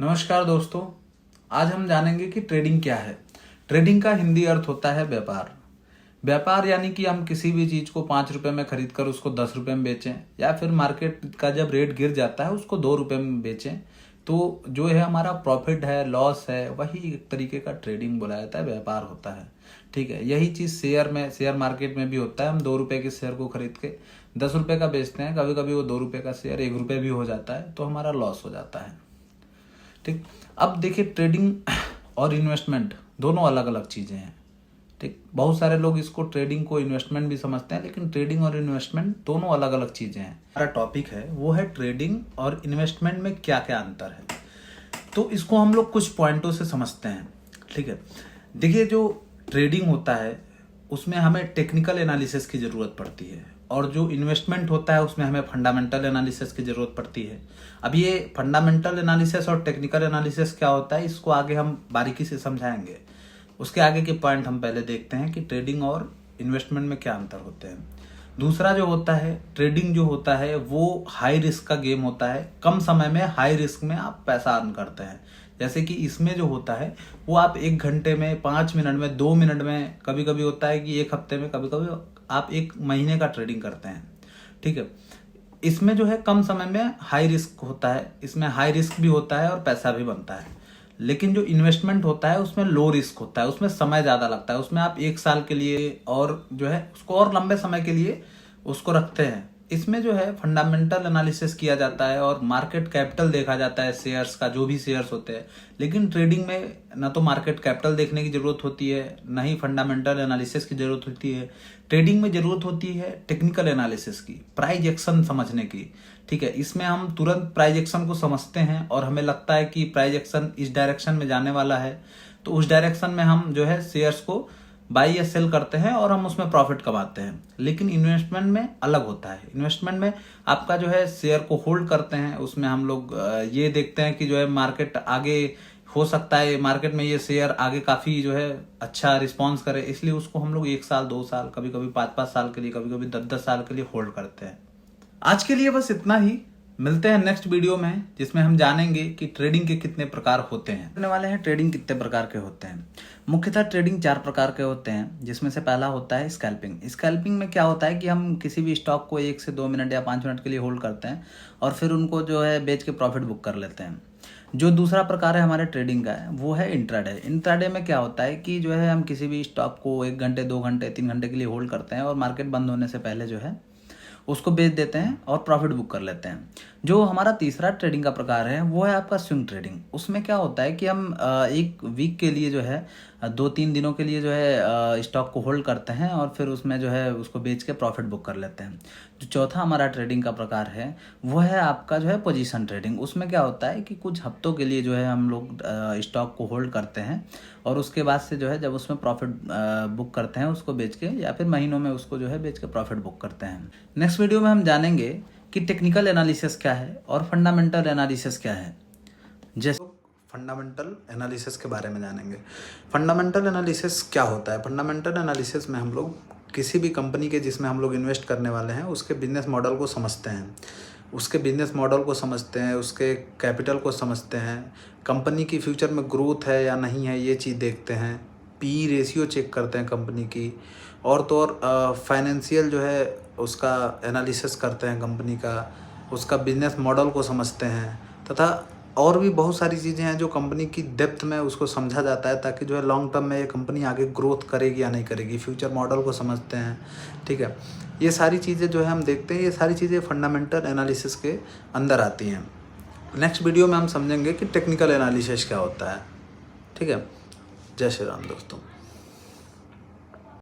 नमस्कार दोस्तों, आज हम जानेंगे कि ट्रेडिंग क्या है। ट्रेडिंग का हिंदी अर्थ होता है व्यापार। व्यापार यानी कि हम किसी भी चीज को 5 रुपए में खरीद कर उसको 10 रुपए में बेचें, या फिर मार्केट का जब रेट गिर जाता है उसको 2 रुपए में बेचें। तो जो है हमारा प्रॉफिट है, लॉस है, वही एक तरीके का ट्रेडिंग बोला जाता है, व्यापार होता है। ठीक है, यही चीज शेयर मार्केट में भी होता है। हम 2 रुपए के शेयर को खरीद के 10 रुपए का बेचते हैं। कभी कभी वो 2 रुपए का शेयर 1 रुपए भी हो जाता है, तो हमारा लॉस हो जाता है। ठीक, अब देखिए, ट्रेडिंग और इन्वेस्टमेंट दोनों अलग अलग चीज़ें हैं। ठीक, बहुत सारे लोग इसको ट्रेडिंग को इन्वेस्टमेंट भी समझते हैं, लेकिन ट्रेडिंग और इन्वेस्टमेंट दोनों अलग अलग चीज़ें हैं। हमारा टॉपिक है वो है ट्रेडिंग और इन्वेस्टमेंट में क्या क्या अंतर है। तो इसको हम लोग कुछ पॉइंटों से समझते हैं। ठीक है, देखिए, जो ट्रेडिंग होता है उसमें हमें टेक्निकल एनालिसिस की ज़रूरत पड़ती है, और जो इन्वेस्टमेंट होता है उसमें हमें फंडामेंटल एनालिसिस की ज़रूरत पड़ती है। अब ये फंडामेंटल एनालिसिस और टेक्निकल एनालिसिस क्या होता है, इसको आगे हम बारीकी से समझाएंगे। उसके आगे के पॉइंट हम पहले देखते हैं कि ट्रेडिंग और इन्वेस्टमेंट में क्या अंतर होते हैं। दूसरा जो होता है, ट्रेडिंग जो होता है वो हाई रिस्क का गेम होता है। कम समय में हाई रिस्क में आप पैसा अर्न करते हैं। जैसे कि इसमें जो होता है वो आप 1 घंटे में, 5 मिनट में, 2 मिनट में, कभी कभी होता है कि 1 हफ्ते में, कभी कभी आप 1 महीने का ट्रेडिंग करते हैं। ठीक है, इसमें जो है कम समय में हाई रिस्क होता है, इसमें हाई रिस्क भी होता है और पैसा भी बनता है। लेकिन जो इन्वेस्टमेंट होता है उसमें लो रिस्क होता है, उसमें समय ज़्यादा लगता है। उसमें आप 1 साल के लिए और जो है उसको और लंबे समय के लिए उसको रखते हैं। इसमें जो है फंडामेंटल एनालिसिस किया जाता है और मार्केट कैपिटल देखा जाता है शेयर्स का, जो भी शेयर्स होते हैं। लेकिन ट्रेडिंग में ना तो मार्केट कैपिटल देखने की जरूरत होती है, ना ही फंडामेंटल एनालिसिस की जरूरत होती है। ट्रेडिंग में जरूरत होती है टेक्निकल एनालिसिस की, प्राइस एक्शन समझने की। ठीक है, इसमें हम तुरंत प्राइस एक्शन को समझते हैं और हमें लगता है कि प्राइस एक्शन इस डायरेक्शन में जाने वाला है, तो उस डायरेक्शन में हम जो है शेयर्स को बाई या सेल करते हैं और हम उसमें प्रॉफिट कमाते हैं। लेकिन इन्वेस्टमेंट में अलग होता है। इन्वेस्टमेंट में आपका जो है शेयर को होल्ड करते हैं, उसमें हम लोग ये देखते हैं कि जो है मार्केट आगे हो सकता है, मार्केट में ये शेयर आगे काफी जो है अच्छा रिस्पॉन्स करे, इसलिए उसको हम लोग 1 साल, 2 साल, कभी कभी 5-5 साल के लिए, कभी कभी 10-10 साल के लिए होल्ड करते हैं। आज के लिए बस इतना ही। मिलते हैं नेक्स्ट वीडियो में, जिसमें हम जानेंगे कि ट्रेडिंग के कितने प्रकार होते हैं। करने वाले हैं ट्रेडिंग कितने प्रकार के होते हैं। मुख्यतः ट्रेडिंग 4 प्रकार के होते हैं, जिसमें से पहला होता है स्कैल्पिंग। स्कैल्पिंग में क्या होता है कि हम किसी भी स्टॉक को 1 से 2 मिनट या 5 मिनट के लिए होल्ड करते हैं और फिर उनको जो है बेच के प्रॉफिट बुक कर लेते हैं। जो दूसरा प्रकार है हमारे ट्रेडिंग का है वो है इंट्राडे। इंट्राडे में क्या होता है कि जो है हम किसी भी स्टॉक को 1 घंटे, 2 घंटे, 3 घंटे के लिए होल्ड करते हैं और मार्केट बंद होने से पहले जो है उसको बेच देते हैं और प्रॉफिट बुक कर लेते हैं। जो हमारा तीसरा ट्रेडिंग का प्रकार है वो है आपका स्विंग ट्रेडिंग। उसमें क्या होता है कि हम 1 वीक के लिए जो है 2-3 दिनों के लिए जो है स्टॉक को होल्ड करते हैं और फिर उसमें जो है उसको बेच के प्रॉफिट बुक कर लेते हैं। जो चौथा हमारा ट्रेडिंग का प्रकार है वो है आपका जो है पोजीशन ट्रेडिंग। उसमें क्या होता है कि कुछ हफ्तों के लिए जो है हम लोग स्टॉक को होल्ड करते हैं और उसके बाद से जो है जब उसमें प्रॉफिट बुक करते हैं उसको बेच के, या फिर महीनों में उसको जो है बेच के प्रॉफिट बुक करते हैं। नेक्स्ट वीडियो में हम जानेंगे कि टेक्निकल एनालिसिस क्या है और फंडामेंटल एनालिसिस क्या है। जैसे फंडामेंटल एनालिसिस के बारे में जानेंगे। फंडामेंटल एनालिसिस क्या होता है। फंडामेंटल एनालिसिस में हम लोग किसी भी कंपनी के जिसमें हम लोग इन्वेस्ट करने वाले हैं उसके बिजनेस मॉडल को समझते हैं, उसके बिजनेस मॉडल को समझते हैं, उसके कैपिटल को समझते हैं, कंपनी की फ्यूचर में ग्रोथ है या नहीं है ये चीज़ देखते हैं, पी रेशियो चेक करते हैं कंपनी की, और तो और फाइनेंशियल जो है उसका एनालिसिस करते हैं कंपनी का, उसका बिजनेस मॉडल को समझते हैं, तथा और भी बहुत सारी चीज़ें हैं जो कंपनी की डेप्थ में उसको समझा जाता है, ताकि जो है लॉन्ग टर्म में ये कंपनी आगे ग्रोथ करेगी या नहीं करेगी। फ्यूचर मॉडल को समझते हैं। ठीक है, ये सारी चीज़ें जो है हम देखते हैं, ये सारी चीज़ें फंडामेंटल एनालिसिस के अंदर आती हैं। नेक्स्ट वीडियो में हम समझेंगे कि टेक्निकल एनालिसिस क्या होता है। ठीक है, जय श्री राम दोस्तों।